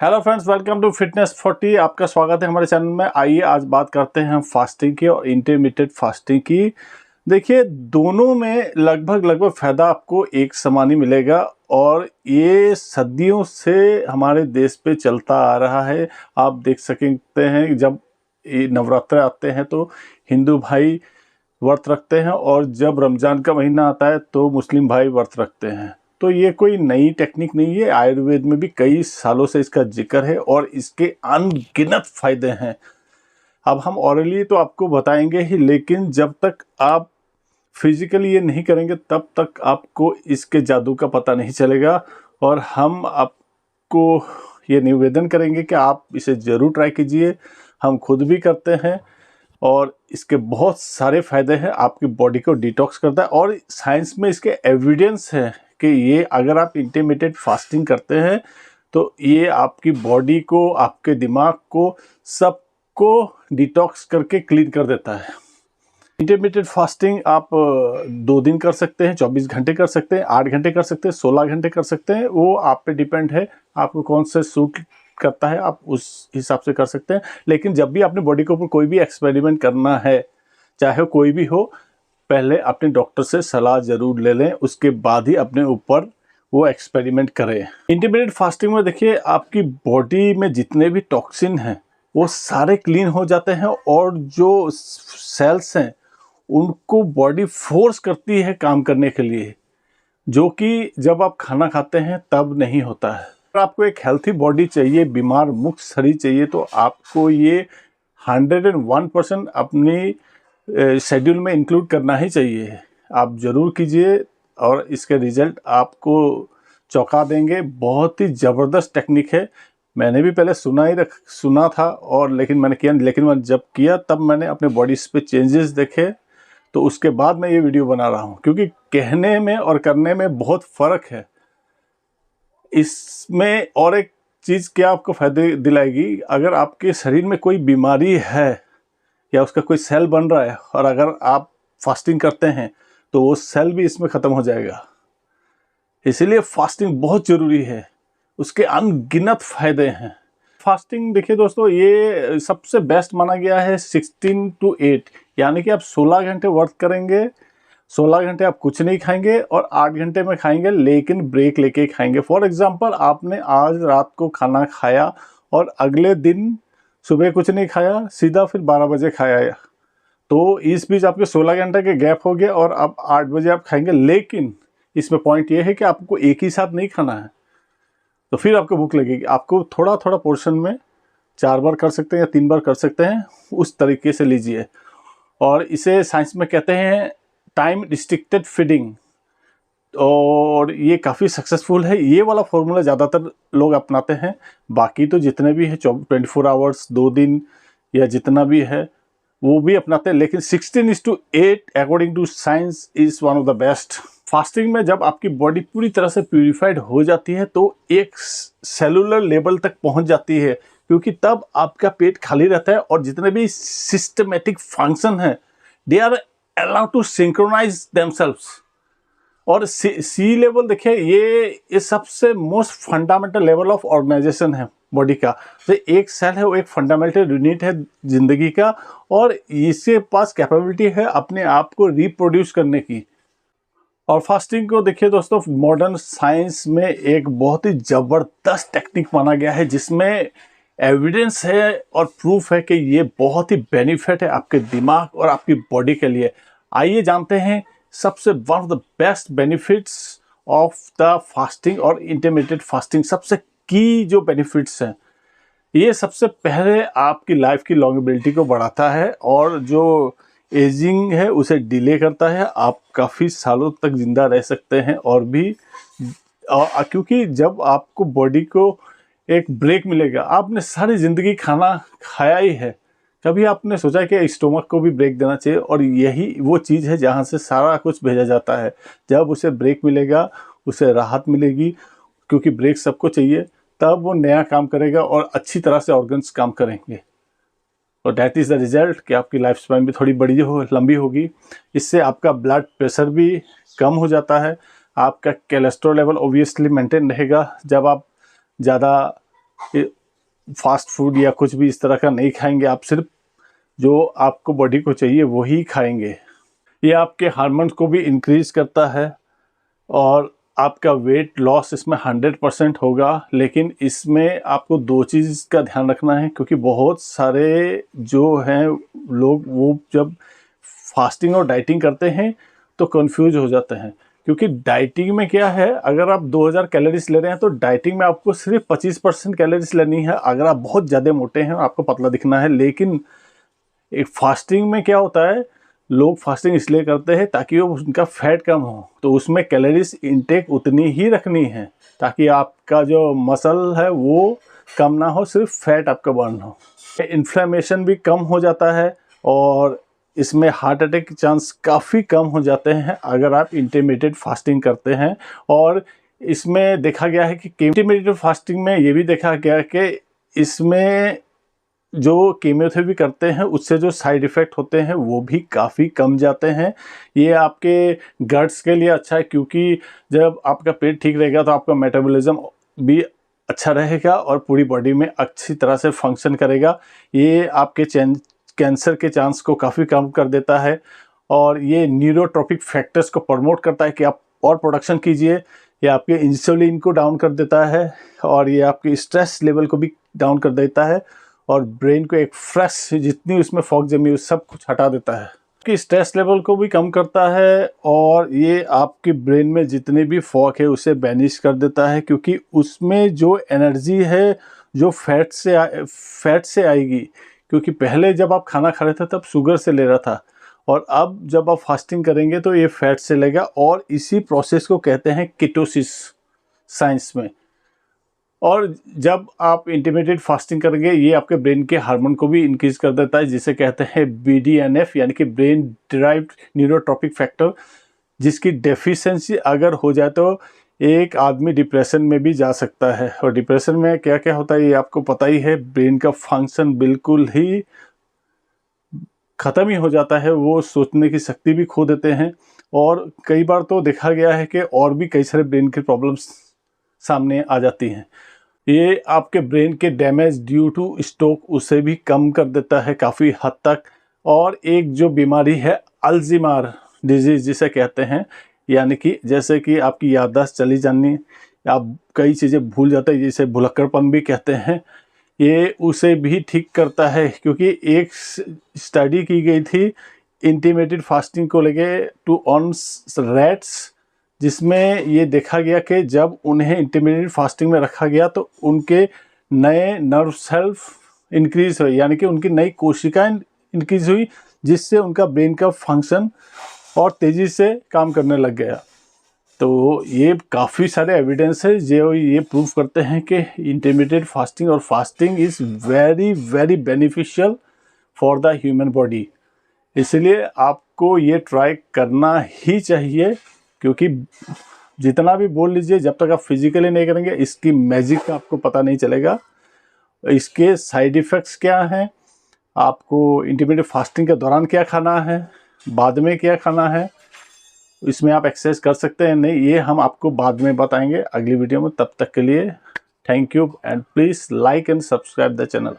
Hello friends, welcome to fitness 40। आपका स्वागत है हमारे चैनल में। आइए आज बात करते हैं हम फास्टिंग की और इंटरमिटेंट फास्टिंग की। देखिए, दोनों में लगभग फ़ायदा आपको एक समान ही मिलेगा और ये सदियों से हमारे देश पे चलता आ रहा है। आप देख सकते हैं, जब ये नवरात्र आते हैं तो हिंदू भाई व्रत रखते हैं और जब रमज़ान का महीना आता है तो मुस्लिम भाई व्रत रखते हैं। तो ये कोई नई टेक्निक नहीं है, आयुर्वेद में भी कई सालों से इसका जिक्र है और इसके अनगिनत फायदे हैं। अब हम ऑरली तो आपको बताएंगे ही, लेकिन जब तक आप फिजिकली ये नहीं करेंगे तब तक आपको इसके जादू का पता नहीं चलेगा। और हम आपको ये निवेदन करेंगे कि आप इसे ज़रूर ट्राई कीजिए। हम खुद भी करते हैं और इसके बहुत सारे फ़ायदे हैं। आपकी बॉडी को डिटॉक्स करता है और साइंस में इसके एविडेंस है कि ये अगर आप इंटरमिटेंट फास्टिंग करते हैं तो ये आपकी बॉडी को, आपके दिमाग को, सबको डिटॉक्स करके क्लीन कर देता है। इंटरमिटेंट फास्टिंग आप 2 दिन कर सकते हैं, 24 घंटे कर सकते हैं, 8 घंटे कर सकते हैं, 16 घंटे कर सकते हैं। वो आप पे डिपेंड है, आपको कौन से सूट करता है, आप उस हिसाब से कर सकते हैं। लेकिन जब भी अपने बॉडी के ऊपर कोई भी एक्सपेरिमेंट करना है, चाहे कोई भी हो, पहले अपने डॉक्टर से सलाह ज़रूर ले लें, उसके बाद ही अपने ऊपर वो एक्सपेरिमेंट करें। इंटरमिटेंट फास्टिंग में देखिए, आपकी बॉडी में जितने भी टॉक्सिन हैं वो सारे क्लीन हो जाते हैं और जो सेल्स हैं उनको बॉडी फोर्स करती है काम करने के लिए, जो कि जब आप खाना खाते हैं तब नहीं होता है। अगर आपको एक हेल्थी बॉडी चाहिए, बीमार मुक्त शरीर चाहिए, तो आपको ये 101% अपनी शेड्यूल में इंक्लूड करना ही चाहिए। आप ज़रूर कीजिए और इसके रिज़ल्ट आपको चौंका देंगे। बहुत ही ज़बरदस्त टेक्निक है। मैंने भी पहले सुना था और लेकिन मैंने किया, लेकिन मैं जब किया तब मैंने अपने बॉडी पे चेंजेस देखे, तो उसके बाद मैं ये वीडियो बना रहा हूँ, क्योंकि कहने में और करने में बहुत फ़र्क है। इसमें और एक चीज़ क्या आपको फ़ायदे दिलाएगी, अगर आपके शरीर में कोई बीमारी है या उसका कोई सेल बन रहा है और अगर आप फास्टिंग करते हैं तो वो सेल भी इसमें ख़त्म हो जाएगा। इसीलिए फास्टिंग बहुत ज़रूरी है, उसके अनगिनत फ़ायदे हैं। फास्टिंग देखिए दोस्तों, ये सबसे बेस्ट माना गया है 16 to 8, यानी कि आप 16 घंटे वर्क करेंगे, 16 घंटे आप कुछ नहीं खाएंगे और 8 घंटे में खाएंगे, लेकिन ब्रेक लेके खाएंगे। फॉर एग्जांपल, आपने आज रात को खाना खाया और अगले दिन सुबह कुछ नहीं खाया, सीधा फिर 12 बजे खाया, तो इस बीच आपके 16 घंटे के गैप हो गया और अब 8 बजे आप खाएंगे। लेकिन इसमें पॉइंट ये है कि आपको एक ही साथ नहीं खाना है, तो फिर आपको भूख लगेगी। आपको थोड़ा थोड़ा पोर्शन में 4 बार कर सकते हैं या 3 बार कर सकते हैं, उस तरीके से लीजिए। और इसे साइंस में कहते हैं टाइम रिस्ट्रिक्टेड फीडिंग, और ये काफ़ी सक्सेसफुल है। ये वाला फॉर्मूला ज़्यादातर लोग अपनाते हैं। बाकी तो जितने भी है 24 आवर्स, 2 दिन या जितना भी है वो भी अपनाते हैं, लेकिन 16:8 according to science is one of the best. Fasting में जब आपकी बॉडी पूरी तरह से प्यूरिफाइड हो जाती है तो एक सेलुलर लेवल तक पहुंच जाती है, क्योंकि तब आपका पेट खाली रहता है और जितने भी सिस्टमेटिक फंक्शन हैं they are allowed to synchronize themselves. और सी लेवल देखिए, ये सबसे most fundamental level of organization है बॉडी का। तो एक सेल है, वो एक फंडामेंटल यूनिट है जिंदगी का, और इसके पास कैपेबिलिटी है अपने आप को रिप्रोड्यूस करने की। और फास्टिंग को देखिए दोस्तों, मॉडर्न साइंस में एक बहुत ही ज़बरदस्त टेक्निक माना गया है, जिसमें एविडेंस है और प्रूफ है कि ये बहुत ही बेनिफिट है आपके दिमाग और आपकी बॉडी के लिए। आइए जानते हैं सबसे one of the best benefits of the fasting और इंटरमिटेंट फास्टिंग। सबसे की जो बेनिफिट्स हैं, ये सबसे पहले आपकी लाइफ की लॉन्गेबिलिटी को बढ़ाता है और जो एजिंग है उसे डिले करता है। आप काफ़ी सालों तक ज़िंदा रह सकते हैं और भी, क्योंकि जब आपको बॉडी को एक ब्रेक मिलेगा, आपने सारी ज़िंदगी खाना खाया ही है, कभी आपने सोचा कि स्टोमक को भी ब्रेक देना चाहिए, और यही वो चीज़ है जहाँ से सारा कुछ भेजा जाता है। जब उसे ब्रेक मिलेगा उसे राहत मिलेगी, क्योंकि ब्रेक सबको चाहिए, तब वो नया काम करेगा और अच्छी तरह से ऑर्गन्स काम करेंगे। और दैट इज़ द रिजल्ट कि आपकी लाइफ स्पैन भी थोड़ी बड़ी लंबी होगी। इससे आपका ब्लड प्रेशर भी कम हो जाता है, आपका कोलेस्ट्रॉल लेवल ओबियसली मेंटेन रहेगा। जब आप ज़्यादा फास्ट फूड या कुछ भी इस तरह का नहीं खाएंगे। आप सिर्फ जो आपको बॉडी को चाहिए वही खाएंगे। ये आपके हार्मोन्स को भी इंक्रीज करता है और आपका वेट लॉस इसमें 100% होगा। लेकिन इसमें आपको 2 चीज़ का ध्यान रखना है, क्योंकि बहुत सारे जो हैं लोग वो जब फास्टिंग और डाइटिंग करते हैं तो कंफ्यूज हो जाते हैं। क्योंकि डाइटिंग में क्या है, अगर आप 2000 कैलोरीज ले रहे हैं तो डाइटिंग में आपको सिर्फ 25% कैलोरीज लेनी है। अगर आप बहुत ज़्यादा मोटे हैं, आपको पतला दिखना है। लेकिन एक फास्टिंग में क्या होता है, लोग फास्टिंग इसलिए करते हैं ताकि वो उनका फैट कम हो, तो उसमें कैलोरीज इनटेक उतनी ही रखनी है ताकि आपका जो मसल है वो कम ना हो, सिर्फ फैट आपका बर्न हो। इन्फ्लेमेशन भी कम हो जाता है और इसमें हार्ट अटैक के चांस काफ़ी कम हो जाते हैं अगर आप इंटरमीडिएट फास्टिंग करते हैं। और इसमें देखा गया है कि इंटरमीडिएट फास्टिंग में ये भी देखा गया कि इसमें जो कीमोथेरेपी करते हैं उससे जो साइड इफ़ेक्ट होते हैं वो भी काफ़ी कम जाते हैं। ये आपके गट्स के लिए अच्छा है, क्योंकि जब आपका पेट ठीक रहेगा तो आपका मेटाबॉलिज्म भी अच्छा रहेगा और पूरी बॉडी में अच्छी तरह से फंक्शन करेगा। ये आपके कैंसर के चांस को काफ़ी कम कर देता है और ये न्यूरोट्रोपिक फैक्टर्स को प्रमोट करता है कि आप और प्रोडक्शन कीजिए। ये आपके इंसुलिन को डाउन कर देता है और ये आपके स्ट्रेस लेवल को भी डाउन कर देता है और ब्रेन को एक फ्रेश, जितनी उसमें फॉग जमी हुई सब कुछ हटा देता है। कि स्ट्रेस लेवल को भी कम करता है और ये आपके ब्रेन में जितने भी फॉग है उसे बैनिश कर देता है, क्योंकि उसमें जो एनर्जी है जो फैट से आएगी। क्योंकि पहले जब आप खाना खा रहे थे तब शुगर से ले रहा था और अब जब आप फास्टिंग करेंगे तो ये फैट से लेगा और इसी प्रोसेस को कहते हैं कीटोसिस साइंस में। और जब आप इंटरमीडिएट फास्टिंग करेंगे ये आपके ब्रेन के हार्मोन को भी इंक्रीज कर देता है, जिसे कहते हैं BDNF यानी कि ब्रेन डिराइव्ड न्यूरोट्रोपिक फैक्टर, जिसकी डेफिशिएंसी अगर हो जाए तो एक आदमी डिप्रेशन में भी जा सकता है। और डिप्रेशन में क्या क्या होता है ये आपको पता ही है, ब्रेन का फंक्शन बिल्कुल ही ख़त्म ही हो जाता है, वो सोचने की शक्ति भी खो देते हैं और कई बार तो देखा गया है कि और भी कई सारे ब्रेन की प्रॉब्लम्स सामने आ जाती हैं। ये आपके ब्रेन के डैमेज ड्यू टू स्ट्रोक उसे भी कम कर देता है काफ़ी हद तक। और एक जो बीमारी है अल्जीमर डिजीज़ जिसे कहते हैं, यानी कि जैसे कि आपकी याददाश्त चली जानी, आप कई चीज़ें भूल जाते हैं, जिसे भुलक्कड़पन भी कहते हैं, ये उसे भी ठीक करता है। क्योंकि एक स्टडी की गई थी इंटरमिटेंट फास्टिंग को लेके टू ऑन रैट्स, जिसमें ये देखा गया कि जब उन्हें इंटरमिटेंट फास्टिंग में रखा गया तो उनके नए नर्व सेल्फ इंक्रीज हुए, यानी कि उनकी नई कोशिकाएं इंक्रीज हुई, जिससे उनका ब्रेन का फंक्शन और तेज़ी से काम करने लग गया। तो ये काफ़ी सारे एविडेंस है जो ये प्रूव करते हैं कि इंटरमिटेंट फास्टिंग और fasting is very very beneficial for the human body. इसलिए आपको ये ट्राई करना ही चाहिए, क्योंकि जितना भी बोल लीजिए जब तक आप फिजिकली नहीं करेंगे इसकी मैजिक का आपको पता नहीं चलेगा। इसके साइड इफ़ेक्ट्स क्या हैं, आपको इंटरमिटेंट फास्टिंग के दौरान क्या खाना है, बाद में क्या खाना है, इसमें आप एक्सरसाइज कर सकते हैं नहीं, ये हम आपको बाद में बताएंगे अगली वीडियो में। तब तक के लिए thank you and please like and subscribe the channel.